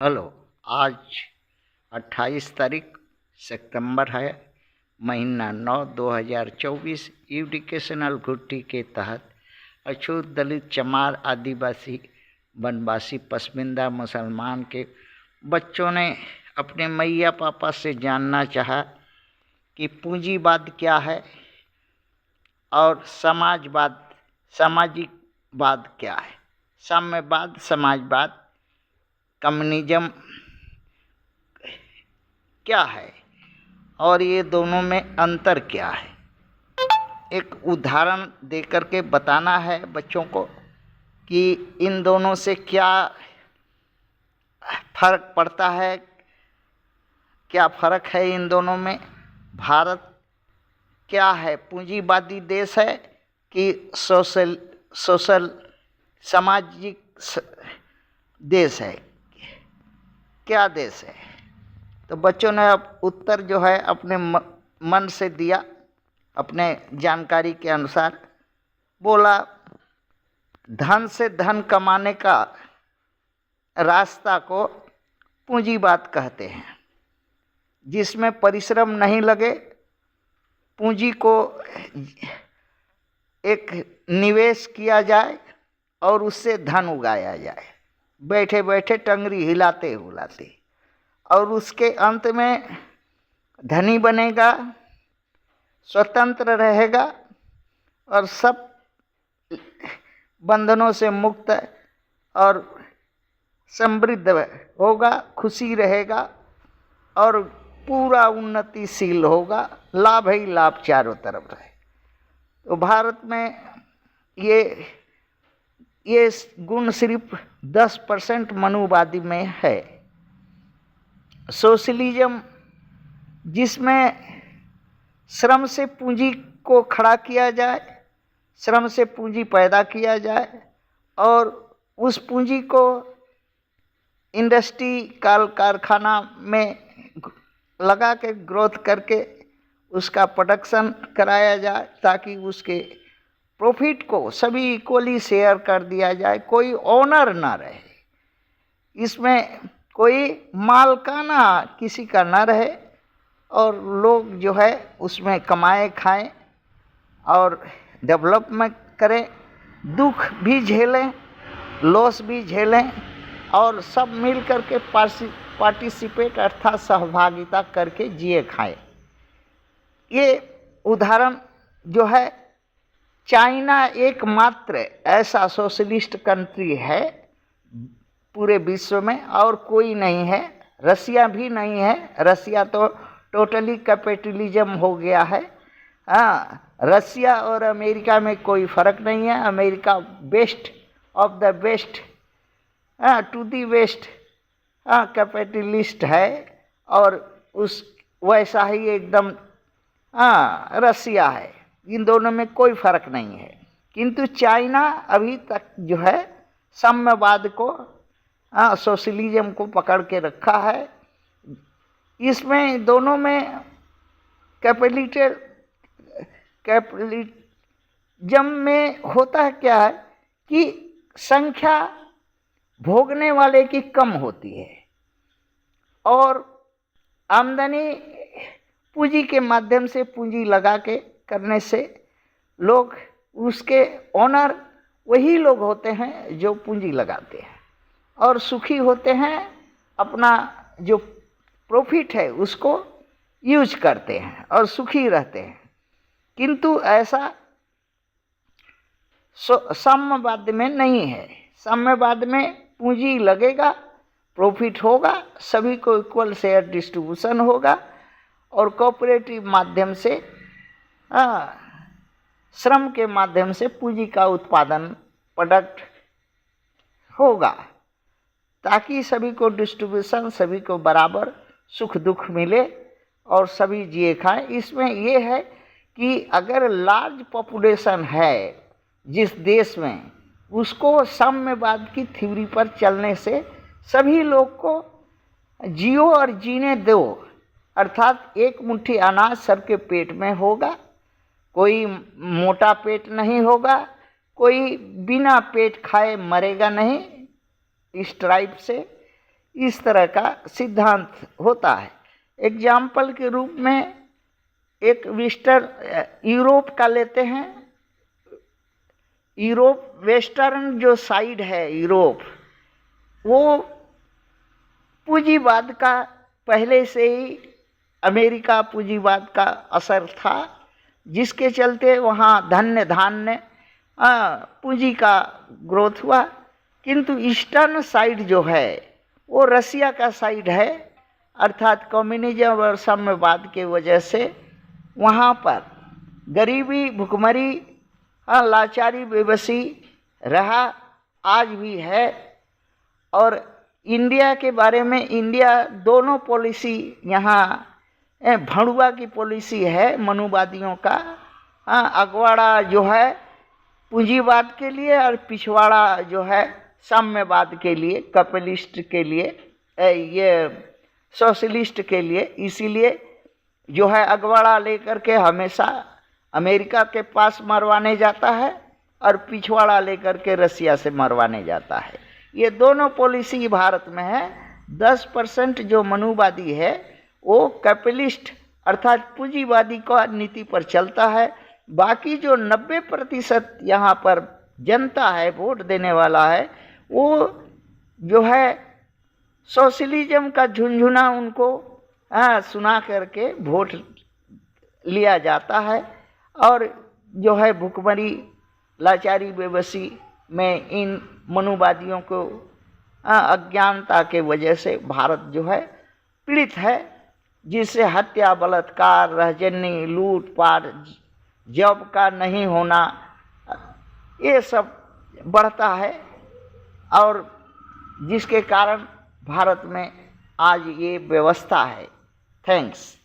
Hello. आज 28 तारीख सितंबर है, महीना 9 2024। एजुकेशनल घुट्टी के तहत अछूत दलित चमार आदिवासी वनवासी पसमिंदा मुसलमान के बच्चों ने अपने मैया पापा से जानना चाहा कि पूंजीवाद क्या है और सामाजिकवाद क्या है। साम्यवाद, समाजवाद, कम्युनिज्म क्या है और ये दोनों में अंतर क्या है। एक उदाहरण देकर के बताना है बच्चों को कि इन दोनों से क्या फर्क पड़ता है, क्या फर्क है इन दोनों में। भारत क्या है, पूंजीवादी देश है कि सोशल सामाजिक देश है, क्या देश है। तो बच्चों ने अब उत्तर जो है अपने मन से दिया, अपने जानकारी के अनुसार बोला। धन से धन कमाने का रास्ता को पूंजीवाद कहते हैं, जिसमें परिश्रम नहीं लगे, पूंजी को एक निवेश किया जाए और उससे धन उगाया जाए, बैठे बैठे टंगरी हिलाते हिलाते, और उसके अंत में धनी बनेगा, स्वतंत्र रहेगा और सब बंधनों से मुक्त और समृद्ध होगा, खुशी रहेगा और पूरा उन्नतिशील होगा, लाभ ही लाभ चारों तरफ रहे। तो भारत में ये गुण सिर्फ 10% मनुवादी में है। सोशलिज्म, जिसमें श्रम से पूंजी को खड़ा किया जाए, श्रम से पूंजी पैदा किया जाए और उस पूंजी को इंडस्ट्री कारखाना में लगा के ग्रोथ करके उसका प्रोडक्शन कराया जाए, ताकि उसके प्रॉफिट को सभी इक्वली शेयर कर दिया जाए, कोई ओनर ना रहे, इसमें कोई मालकाना किसी का ना रहे और लोग जो है उसमें कमाए खाएं और डेवलपमेंट करें, दुख भी झेलें, लॉस भी झेलें और सब मिल करके पार्टिसिपेट अर्थात सहभागिता करके जिए खाएं। ये उदाहरण जो है, चाइना एकमात्र ऐसा सोशलिस्ट कंट्री है पूरे विश्व में, और कोई नहीं है। रसिया भी नहीं है, रसिया तो टोटली कैपिटलिज्म हो गया है। हाँ, रसिया और अमेरिका में कोई फ़र्क नहीं है। America best of the best, to the west capitalist है, और उस वैसा ही एकदम रसिया है। इन दोनों में कोई फर्क नहीं है। किंतु चाइना अभी तक जो है साम्यवाद को, सोशलिज्म को पकड़ के रखा है। इसमें दोनों में कैपिटलिज्म में होता है क्या है कि संख्या भोगने वाले की कम होती है और आमदनी पूंजी के माध्यम से पूंजी लगा के करने से लोग, उसके ओनर वही लोग होते हैं जो पूंजी लगाते हैं और सुखी होते हैं, अपना जो प्रॉफिट है उसको यूज करते हैं और सुखी रहते हैं। किंतु ऐसा साम्यवाद में नहीं है। साम्यवाद में पूंजी लगेगा, प्रॉफिट होगा, सभी को इक्वल शेयर डिस्ट्रीब्यूशन होगा और कोऑपरेटिव माध्यम से, श्रम के माध्यम से पूंजी का उत्पादन, प्रोडक्ट होगा, ताकि सभी को डिस्ट्रीब्यूशन, सभी को बराबर सुख दुख मिले और सभी जिए खाएं। इसमें यह है कि अगर लार्ज पॉपुलेशन है जिस देश में, उसको साम्यवाद की थ्योरी पर चलने से सभी लोग को जियो और जीने दो, अर्थात एक मुट्ठी अनाज सबके पेट में होगा, कोई मोटा पेट नहीं होगा, कोई बिना पेट खाए मरेगा नहीं, इस टाइप से इस तरह का सिद्धांत होता है। एग्जाम्पल के रूप में एक यूरोप का लेते हैं। यूरोप वेस्टर्न जो साइड है यूरोप, वो पूंजीवाद का पहले से ही अमेरिका पूंजीवाद का असर था, जिसके चलते वहाँ धन्य धान्य पूंजी का ग्रोथ हुआ। किंतु ईस्टर्न साइड जो है वो रसिया का साइड है, अर्थात कम्युनिज्म और साम्यवाद के वजह से वहाँ पर गरीबी, भुखमरी, लाचारी, बेबसी रहा, आज भी है। और इंडिया के बारे में, इंडिया दोनों पॉलिसी यहाँ भड़ुआ की पॉलिसी है मनुवादियों का। अगवाड़ा जो है पूंजीवाद के लिए और पिछवाड़ा जो है साम्यवाद के लिए, कैपिटलिस्ट के लिए, ये सोशलिस्ट के लिए। इसीलिए जो है अगवाड़ा लेकर के हमेशा अमेरिका के पास मरवाने जाता है और पिछवाड़ा लेकर के रसिया से मरवाने जाता है। ये दोनों पॉलिसी भारत में है। 10% जो मनुवादी है वो कैपिटलिस्ट अर्थात पूंजीवादी का नीति पर चलता है। बाकी जो 90% यहाँ पर जनता है, वोट देने वाला है, वो जो है सोशलिज्म का झुनझुना उनको सुना करके वोट लिया जाता है। और जो है भुखमरी, लाचारी, बेबसी में इन मनुवादियों को अज्ञानता के वजह से भारत जो है पीड़ित है, जिससे हत्या, बलात्कार, रहजनी, लूटपाट, जॉब का नहीं होना, ये सब बढ़ता है। और जिसके कारण भारत में आज ये व्यवस्था है। थैंक्स।